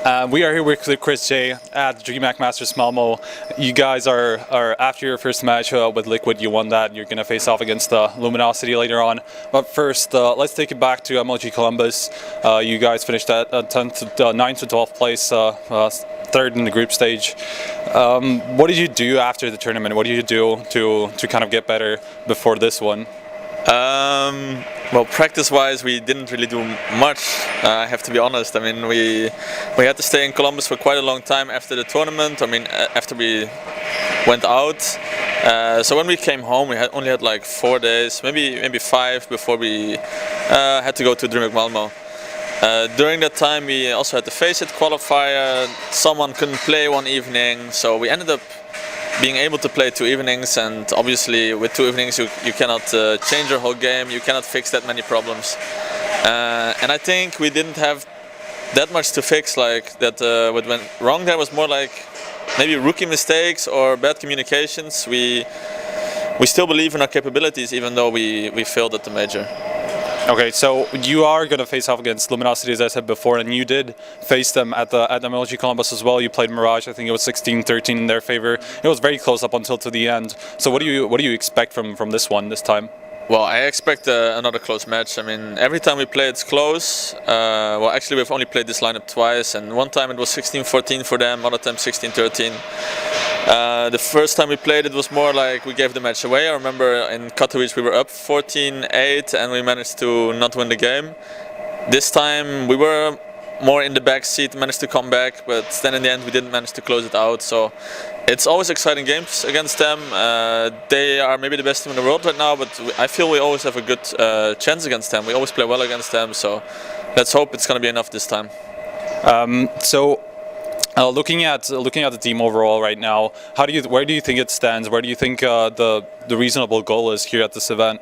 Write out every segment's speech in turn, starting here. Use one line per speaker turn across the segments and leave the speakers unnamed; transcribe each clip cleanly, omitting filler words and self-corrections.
We are here with chrisJ at DreamHack Masters Malmö. You guys are after your first match with Liquid, you won that. You're going to face off against Luminosity later on. But first, let's take it back to MLG Columbus. You guys finished at 9th to 12th place, third in the group stage. What did you do after the tournament? What did you do to kind of get better before this one?
Well, practice-wise, we didn't really do much. I have to be honest. I mean, we had to stay in Columbus for quite a long time after the tournament. I mean, after we went out. So when we came home, we only had like 4 days, maybe 5 before we had to go to DreamHack Malmö. During that time, we also had the Face It qualifier. Someone couldn't play one evening, so we ended up being able to play 2 evenings, and obviously with 2 evenings you cannot change your whole game, you cannot fix that many problems. And I think we didn't have that much to fix. Like that what went wrong there was more like maybe rookie mistakes or bad communications. We still believe in our capabilities even though we failed at the major.
Okay, so you are going to face off against Luminosity, as I said before, and you did face them at MLG Columbus as well. You played Mirage. I think it was 16-13 in their favor. It was very close up until to the end. So what do you expect from this one this time?
Well, I expect another close match. I mean, every time we play it's close. Well, actually we've only played this lineup twice, and one time it was 16-14 for them, other time 16-13. The first time we played it was more like we gave the match away. I remember in Katowice we were up 14-8 and we managed to not win the game. This time we were more in the back seat, managed to come back, but then in the end we didn't manage to close it out. So it's always exciting games against them. They are maybe the best team in the world right now, but I feel we always have a good chance against them. We always play well against them, so let's hope it's going to be enough this time.
Looking at the team overall right now, where do you think it stands? Where do you think the reasonable goal is here at this event?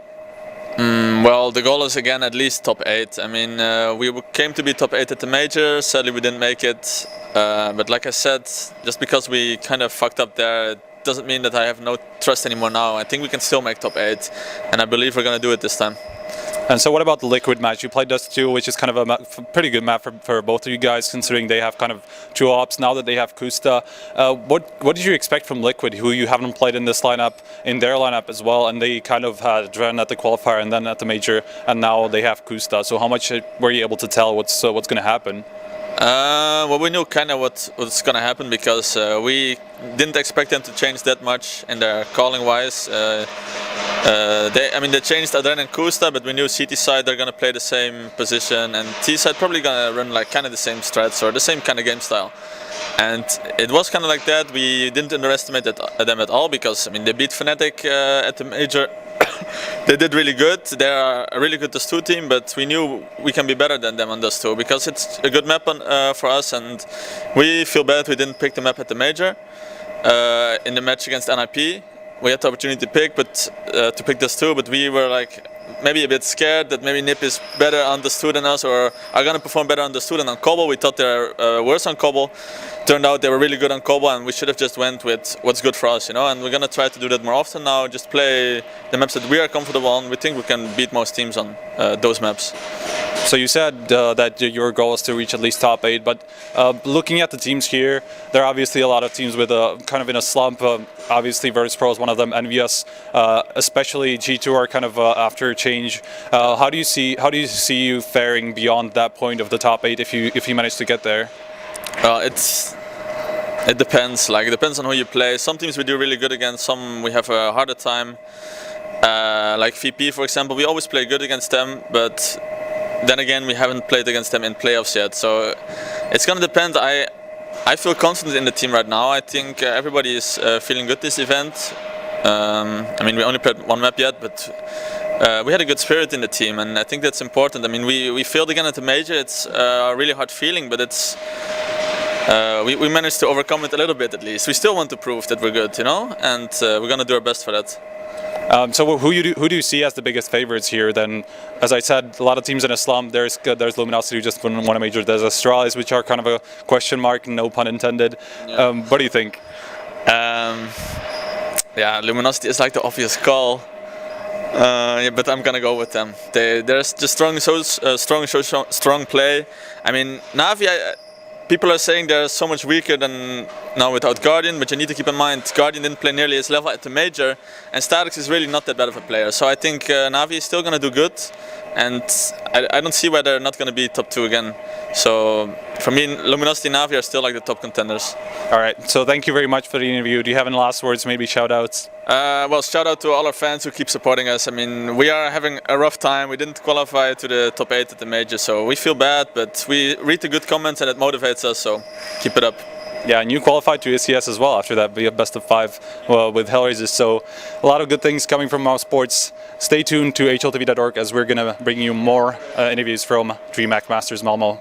Well, the goal is again at least top 8. I mean, we came to be top 8 at the major. Sadly, we didn't make it. But like I said, just because we kind of fucked up there, it doesn't mean that I have no trust anymore now. I think we can still make top 8, and I believe we're going to do it this time.
And so what about the Liquid match? You played Dust 2, which is kind of a pretty good map for both of you guys, considering they have kind of 2 ops now that they have Kusta. What did you expect from Liquid, who you haven't played in this lineup, in their lineup as well, and they kind of had Dren at the qualifier and then at the major, and now they have Kusta. So how much were you able to tell what's going to happen?
Well, we knew kind of what's going to happen because we didn't expect them to change that much in their calling wise. They changed Adren and Kusta, but we knew CT side they're going to play the same position, and T side probably going to run like kind of the same strats or the same kind of game style. And it was kind of like that. We didn't underestimate them at all because I mean they beat Fnatic at the major. They did really good. They are a really good Dust 2 team, but we knew we can be better than them on Dust 2 because it's a good map for us, and we feel bad we didn't pick the map at the major. In the match against NIP, we had the opportunity to pick Dust 2, but we were like maybe a bit scared that maybe NIP is better on Dust 2 than us or are going to perform better on Dust 2 than on Cobble. We thought they were worse on Cobble. Turned out they were really good on Cobble, and we should have just went with what's good for us, you know. And we're going to try to do that more often now, just play the maps that we are comfortable on. We think we can beat most teams on those maps.
So you said that your goal is to reach at least top 8, but looking at the teams here, there are obviously a lot of teams with kind of in a slump. Obviously, Virtus.pro is one of them. Envious, especially G2 are kind of after a change. How do you see you faring beyond that point of the top 8 if you manage to get there?
It depends. Like it depends on who you play. Some teams we do really good against. Some we have a harder time. Like VP, for example, we always play good against them, but then again, we haven't played against them in playoffs yet. So it's gonna depend. I feel confident in the team right now. I think everybody is feeling good this event. I mean, we only played 1 map yet, but we had a good spirit in the team, and I think that's important. I mean, we failed again at the major. It's a really hard feeling, but it's we managed to overcome it a little bit at least. We still want to prove that we're good, you know, and we're gonna do our best for that.
So who do you see as the biggest favorites here? Then, as I said, a lot of teams in a slump. There's Luminosity who just won a major. There's Astralis, which are kind of a question mark, no pun intended. Yeah. What do you think?
Yeah, Luminosity is like the obvious call. Yeah, but I'm gonna go with them. There's just strong play. I mean, Na'Vi, people are saying they're so much weaker than now without Guardian, but you need to keep in mind Guardian didn't play nearly his level at the major, and Starix is really not that bad of a player. So I think Navi is still going to do good, and I don't see why they're not going to be top 2 again. So for me, Luminosity and Navi are still like the top contenders.
All right, so thank you very much for the interview. Do you have any last words, maybe shout-outs?
Well, shout out to all our fans who keep supporting us. I mean, we are having a rough time. We didn't qualify to the top 8 at the major, so we feel bad, but we read the good comments and it motivates us, so keep it up.
Yeah, and you qualified to ACS as well after that best of 5 with Hellraisers. So a lot of good things coming from mousesports. Stay tuned to hltv.org as we're going to bring you more interviews from DreamHack Masters Malmö.